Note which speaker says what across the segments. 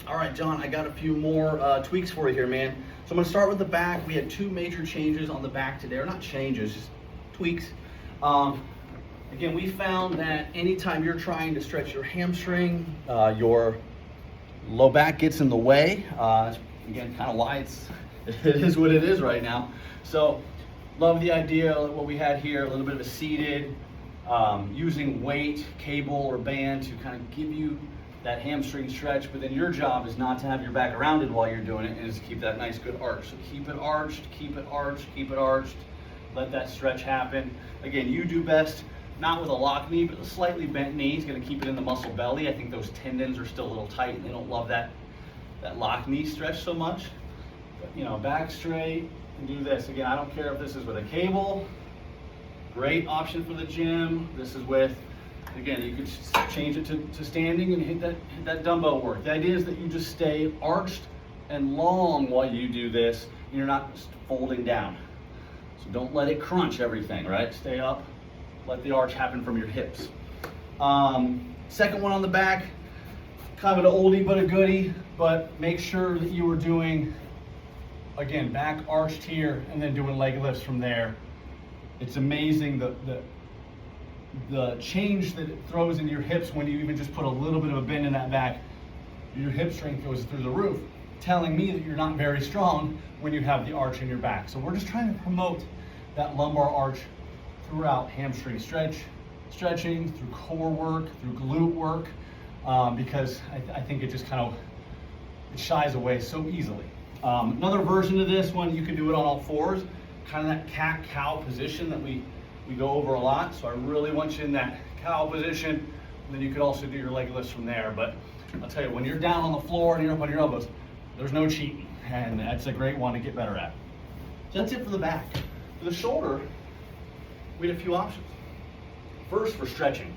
Speaker 1: All right, John, I got a few more tweaks for you here, man. So I'm gonna start with the back. We had two major changes on the back today, or not changes, just tweaks. Again, we found that anytime you're trying to stretch your hamstring, your low back gets in the way. That's, again, kind of why it is what it is right now. So love the idea of what we had here, a little bit of a seated, using weight, cable, or band to kind of give you that hamstring stretch, but then your job is not to have your back rounded while you're doing it, and is to keep that nice good arch. So keep it arched, keep it arched, keep it arched. Let that stretch happen. Again, you do best not with a lock knee, but a slightly bent knee is going to keep it in the muscle belly. I think those tendons are still a little tight and they don't love that lock knee stretch so much. But, you know, back straight and do this. Again, I don't care if this is with a cable. Great option for the gym. This is with, again, you could change it to standing and hit that dumbbell work. The idea is that you just stay arched and long while you do this, and you're not folding down. So don't let it crunch everything, right? Stay up, let the arch happen from your hips. Second one on the back, kind of an oldie but a goodie, but make sure that you are doing, again, back arched here and then doing leg lifts from there. It's amazing the change that it throws in your hips when you even just put a little bit of a bend in that back. Your hip strength goes through the roof, telling me that you're not very strong when you have the arch in your back. So we're just trying to promote that lumbar arch throughout hamstring stretching, through core work, through glute work, because I think it just kind of it shies away so easily. Another version of this one, you can do it on all fours, kind of that cat-cow position that we go over a lot. So I really want you in that cow position, and then you could also do your leg lifts from there. But I'll tell you, when you're down on the floor and you're up on your elbows, there's no cheating, and that's a great one to get better at. So that's it for the back. For the shoulder, we had a few options. First, for stretching,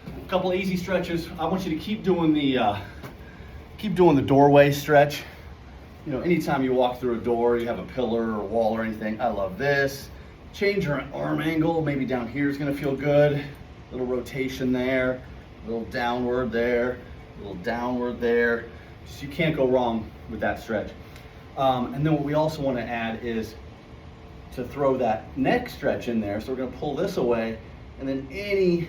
Speaker 1: a couple of easy stretches. I want you to keep doing the doorway stretch. You know, anytime you walk through a door, you have a pillar or wall or anything. I love this. Change your arm angle. Maybe down here is going to feel good. Little rotation there, little downward there, little downward there. Just, you can't go wrong with that stretch. And then what we also want to add is to throw that neck stretch in there. So we're going to pull this away, and then any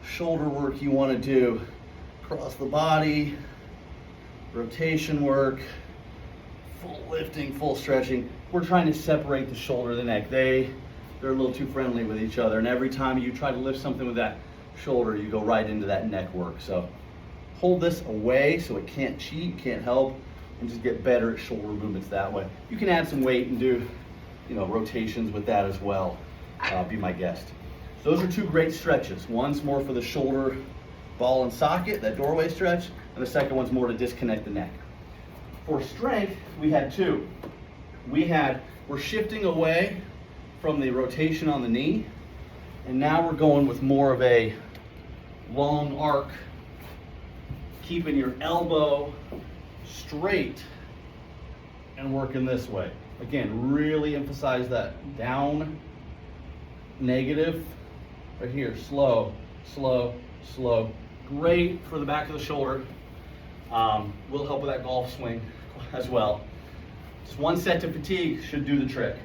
Speaker 1: shoulder work you want to do across the body, rotation work, full lifting, full stretching. We're trying to separate the shoulder and the neck. They're a little too friendly with each other, and every time you try to lift something with that shoulder, you go right into that neck work. So hold this away so it can't cheat, can't help, and just get better at shoulder movements that way. You can add some weight and do, you know, rotations with that as well. Be my guest. So those are two great stretches. One's more for the shoulder ball and socket, that doorway stretch, and the second one's more to disconnect the neck. For strength, we had two. We're shifting away from the rotation on the knee, and now we're going with more of a long arc, keeping your elbow straight and working this way. Again, really emphasize that down negative right here. Slow, slow, slow. Great for the back of the shoulder. Will help with that golf swing as well. Just one set to fatigue should do the trick.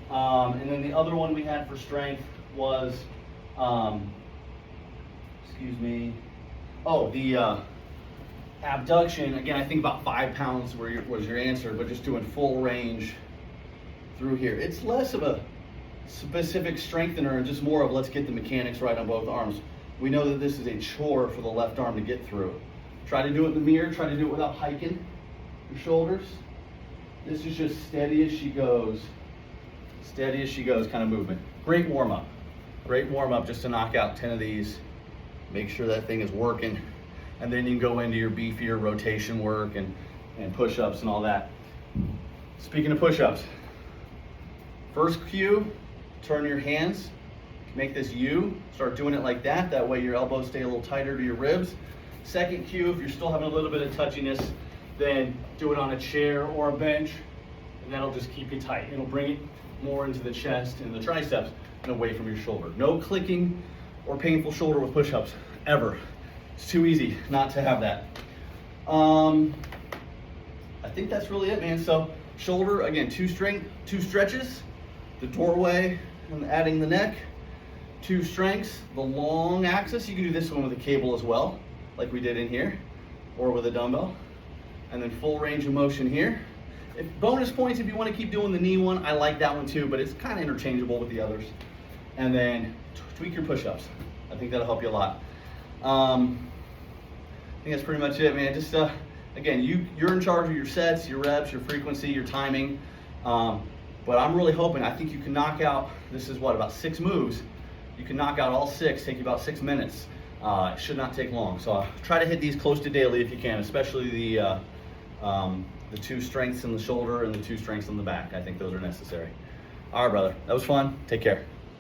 Speaker 1: And then the other one we had for strength was, the abduction. Again, I think about 5 pounds was your answer, but just doing full range through here. It's less of a specific strengthener and just more of let's get the mechanics right on both arms. We know that this is a chore for the left arm to get through. Try to do it in the mirror, try to do it without hiking your shoulders. This is just steady as she goes kind of movement. Great warm up just to knock out 10 of these. Make sure that thing is working, and then you can go into your beefier rotation work and push-ups and all that. Speaking of push-ups, first cue, turn your hands, make this U, start doing it like that. That way your elbows stay a little tighter to your ribs. Second cue, if you're still having a little bit of touchiness, then do it on a chair or a bench, and that'll just keep you tight. It'll bring it more into the chest and the triceps and away from your shoulder. No clicking or painful shoulder with push-ups, ever. It's too easy not to have that. think that's really it, man. So shoulder, again, two stretches, the doorway and adding the neck, two strengths, the long axis. You can do this one with a cable as well, like we did in here, or with a dumbbell. And then full range of motion here. Bonus points if you want to keep doing the knee one. I like that one too, but it's kind of interchangeable with the others. And then tweak your push-ups. I think that'll help you a lot. I think that's pretty much it, man. Just again, you're in charge of your sets, your reps, your frequency, your timing. But I'm really hoping, I think you can knock out, this is what, about 6 moves. You can knock out all 6, take you about 6 minutes. It should not take long. So try to hit these close to daily if you can, especially the 2 strengths in the shoulder and the 2 strengths in the back. I think those are necessary. All right, brother. That was fun. Take care.